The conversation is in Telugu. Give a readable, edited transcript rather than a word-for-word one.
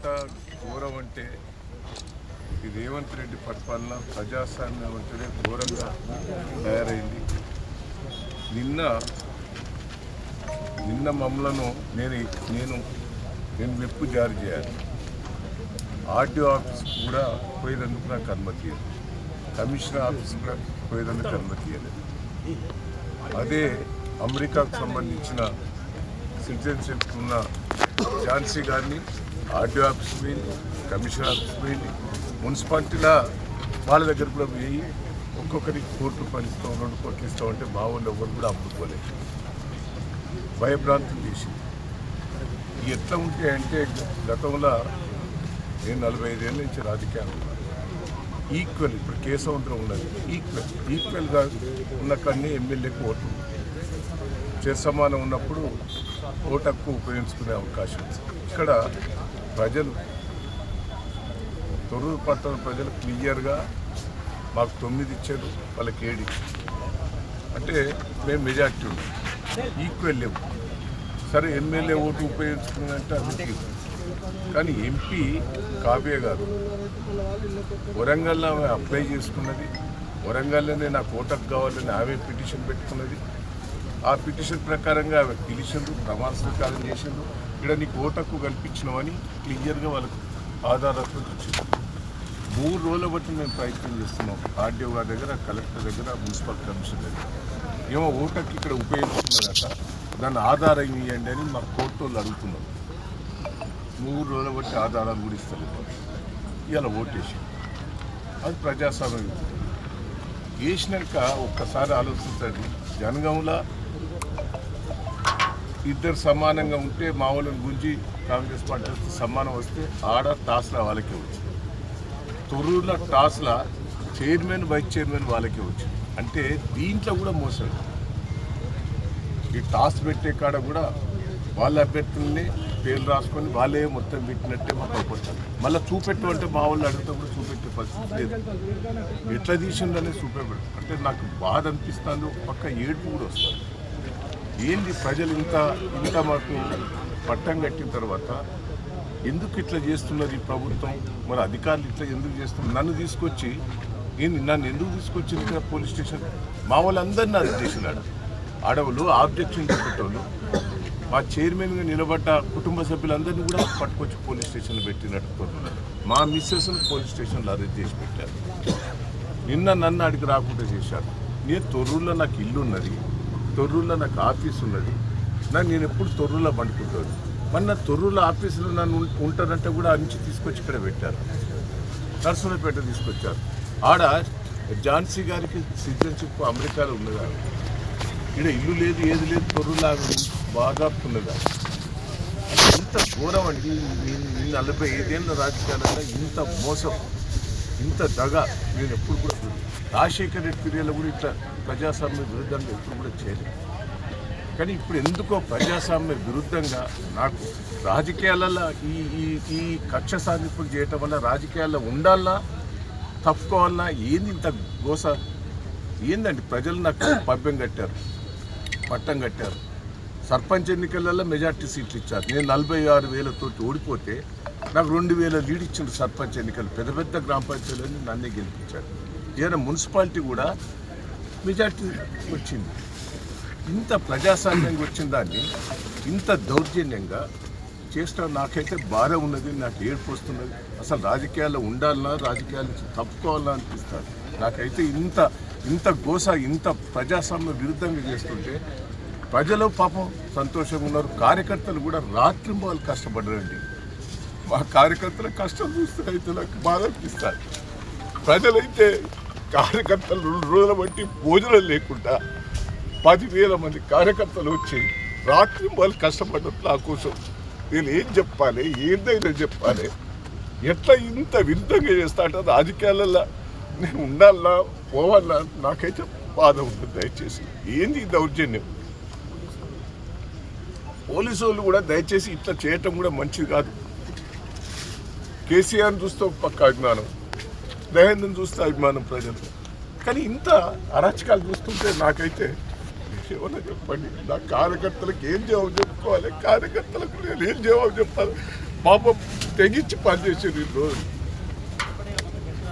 ఎంత ఘోరం అంటే ఈ రేవంత్ రెడ్డి పరిపాలన ప్రజాస్వామ్యవంతుడే ఘోరంగా తయారైంది. నిన్న మమ్మలను నేను వెప్పు జారీ చేయాలి. ఆర్టీఓ ఆఫీస్ కూడా పోయేందుకు నాకు అనుమతి ఇవ్వలేదు. కమిషనర్ ఆఫీస్ కూడా పోయేందుకు అనుమతి ఇవ్వలేదు. అదే అమెరికాకు సంబంధించిన సిటిజన్షిప్ ఉన్న ఝాన్సీ గారిని ఆర్టీఓ ఆఫీస్ పోయింది, కమిషనర్ ఆఫీస్ పోయింది, మున్సిపాలిటీలో వాళ్ళ దగ్గర కూడా పోయి ఒక్కొక్కరికి కోట్లు పనిస్తాం 2 కోట్లు ఇస్తామంటే మా వాళ్ళు ఎవరు కూడా అమ్ముకోలేదు. భయభ్రాంతులు చేసింది. ఎట్లా ఉంటాయంటే గతంలో నేను 45 ఏళ్ళ నుంచి రాజకీయాలు ఈక్వల్, ఇప్పుడు కేశవంతరం ఉన్నది ఈక్వల్గా ఉన్న కన్నీ ఎమ్మెల్యేకి ఓటు సమానం ఉన్నప్పుడు ఓటు హక్కు ఉపయోగించుకునే అవకాశం. ఇక్కడ ప్రజలు తొర్రూరు పట్టణ ప్రజలు క్లియర్గా మాకు 9 ఇచ్చారు, వాళ్ళకి 7 ఇచ్చారు. అంటే మేము మెజార్టీ ఉన్నాం, ఈక్వల్ లేవు. సరే ఎమ్మెల్యే ఓటు ఉపయోగించుకున్నారంటే అది, కానీ ఎంపీ కావ్య గారు వరంగల్లో ఆమె అప్లై చేసుకున్నది, వరంగల్లోనే నాకు ఓటకు కావాలని ఆమె పిటిషన్ పెట్టుకున్నది. ఆ పిటిషన్ ప్రకారంగా ఆమె పిలిచిండ్రు, ప్రమాణ స్వీకారం చేసిండ్రు. ఇక్కడ నీకు ఓటకు కల్పించినామని క్లియర్గా వాళ్ళకు ఆధారాలతో వచ్చింది. 3 రోజుల బట్టి మేము ప్రయత్నం చేస్తున్నాం ఆర్డీఓ గారి దగ్గర, కలెక్టర్ దగ్గర, మున్సిపల్ కమిషనర్ దగ్గర. ఏమో ఓటకు ఇక్కడ ఉపయోగిస్తున్నదట, దాన్ని ఆధారం ఇవ్వండి అని మా కోర్టు వాళ్ళు అడుగుతున్నాం. 3 రోజుల బట్టి ఆధారాలు కూడా ఇస్తలేదు. ఇవాళ ఓటేసి అది ప్రజాస్వామ్యం వేసినాక ఒక్కసారి ఆలోచించండి. జనగంలో ఇద్దరు సమానంగా ఉంటే మా వాళ్ళని గురించి కాంగ్రెస్ పార్టీ వస్తే సమానం వస్తే ఆడ టాస్లా వాళ్ళకే వచ్చింది. తొర్రూరులో టాస్లా చైర్మన్ వైస్ చైర్మన్ వాళ్ళకే వచ్చింది. అంటే దీంట్లో కూడా మోసం. ఈ టాస్ పెట్టే కాడ కూడా వాళ్ళ అభ్యర్థుల్ని పేర్లు రాసుకొని వాళ్ళే మొత్తం పెట్టినట్టే మాకు అయిపోతారు. మళ్ళీ చూపెట్టమంటే మా వాళ్ళు అడిగితే కూడా చూపెట్టే పరిస్థితి లేదు. ఎట్లా తీసిందనే చూపెట్టాడు. అంటే నాకు బాధ అనిపిస్తాను, పక్క ఏడుపు కూడా వస్తుంది. ఏంది ప్రజలు ఇంత మాకు పట్టం కట్టిన తర్వాత ఎందుకు ఇట్లా చేస్తున్నారు ఈ ప్రభుత్వం? మరి అధికారులు ఇట్లా ఎందుకు చేస్తున్నారు? నన్ను తీసుకొచ్చి నన్ను ఎందుకు తీసుకొచ్చింది ఇక్కడ పోలీస్ స్టేషన్? మా వాళ్ళందరినీ అరెస్ట్ చేసినాడు. ఆడవాళ్ళు ఆబ్జెక్షన్ పెట్టేవాళ్ళు, మా చైర్మన్గా నిలబడ్డ కుటుంబ సభ్యులందరినీ కూడా పట్టుకొచ్చి పోలీస్ స్టేషన్లో పెట్టినట్టు, మా మిస్సెస్ను పోలీస్ స్టేషన్లో అరెస్ట్ చేసి పెట్టారు. నిన్న నన్ను అడిగి రాకుండా చేశారు. నేను తొర్రూరులో నాకు ఇల్లు ఉన్నది, తొర్రూరులో నాకు ఆఫీస్ ఉన్నది. నేను ఎప్పుడు తొర్రూరులో పండుకుంటాను. మొన్న తొర్రూరులో ఆఫీసులో నన్ను ఉంటానంటే కూడా అంచి తీసుకొచ్చి ఇక్కడ పెట్టారు. నర్సరావుపేట తీసుకొచ్చారు. ఆడ ఝాన్సీ గారికి సిటిజన్షిప్ అమెరికాలో ఉన్నదా? ఇక్కడ ఇల్లు లేదు, ఏది లేదు, తొర్రూరులో బాగా ఉన్నదా? ఇంత ఘోరం అండి. 45 ఏళ్ళ రాజకీయాలలో ఇంత మోసం, ఇంత దగ నేను ఎప్పుడు కూడా రాజశేఖర్ రెడ్డి పీరియడ్లో కూడా ఇట్లా ప్రజాస్వామ్య విరుద్ధంగా ఎప్పుడు కూడా చేయలేదు. కానీ ఇప్పుడు ఎందుకో ప్రజాస్వామ్య విరుద్ధంగా నాకు రాజకీయాలలో ఈ కక్ష సాధింపులు చేయటం వల్ల రాజకీయాల్లో ఉండాలన్నా తప్పుకోవాలన్నా ఏంది ఇంత గోస? ఏందండి? ప్రజలు నాకు పట్టం కట్టారు. సర్పంచ్ ఎన్నికలలో మెజార్టీ సీట్లు ఇచ్చారు. నేను 46,000 ఓడిపోతే నాకు 2,000 లీడ్ ఇచ్చిండు సర్పంచ్ ఎన్నికలు. పెద్ద గ్రామ పంచాయతీలని నన్నే గెలిపించాడు. ఏదైనా మున్సిపాలిటీ కూడా మెజార్టీ వచ్చింది. ఇంత ప్రజాస్వామ్యంగా వచ్చిన దాన్ని ఇంత దౌర్జన్యంగా చేసిన నాకైతే బాధ ఉన్నది, నాకు ఏడుపు వస్తున్నది. అసలు రాజకీయాల్లో ఉండాలన్నా, రాజకీయాల నుంచి తప్పుకోవాలన్నా అనిపిస్తుంది. నాకైతే ఇంత గోస, ఇంత ప్రజాస్వామ్య విరుద్ధంగా చేస్తుంటే ప్రజలు పాపం సంతోషంగా ఉన్నారు. కార్యకర్తలు కూడా రాత్రింబవళ్ళు కష్టపడ్డారండి. మా కార్యకర్తల కష్టం చూస్తే అయితే నాకు బాధ అనిపిస్తారు. ప్రజలైతే కార్యకర్తలు 2 రోజుల బట్టి భోజనం లేకుండా 10,000 మంది కార్యకర్తలు వచ్చి రాత్రింబవళ్ళు కష్టపడ్డట్టు నా కోసం నేను ఏం చెప్పాలి, ఏందైనా చెప్పాలి? ఎట్లా ఇంత విరుద్ధంగా చేస్తా అంటే రాజకీయాలలో నేను ఉండాలన్నా పోవాలన్నా నాకైతే బాధ ఉంటుంది. దయచేసి ఏంది దౌర్జన్యం? పోలీసు వాళ్ళు కూడా దయచేసి ఇట్లా చేయటం కూడా మంచిది కాదు. కేసీఆర్ని చూస్తే ఒక పక్క అభిమానం, దహేంద్రని చూస్తే అభిమానం ప్రజలు. కానీ ఇంత అరాచకాలు చూస్తుంటే నాకైతే ఏమన్నా చెప్పండి. నా కార్యకర్తలకు ఏం జవాబు చెప్పుకోవాలి? కార్యకర్తలకు నేను ఏం జవాబు చెప్పాలి? పాపం తెగించి పనిచేసారు ఈ రోజు.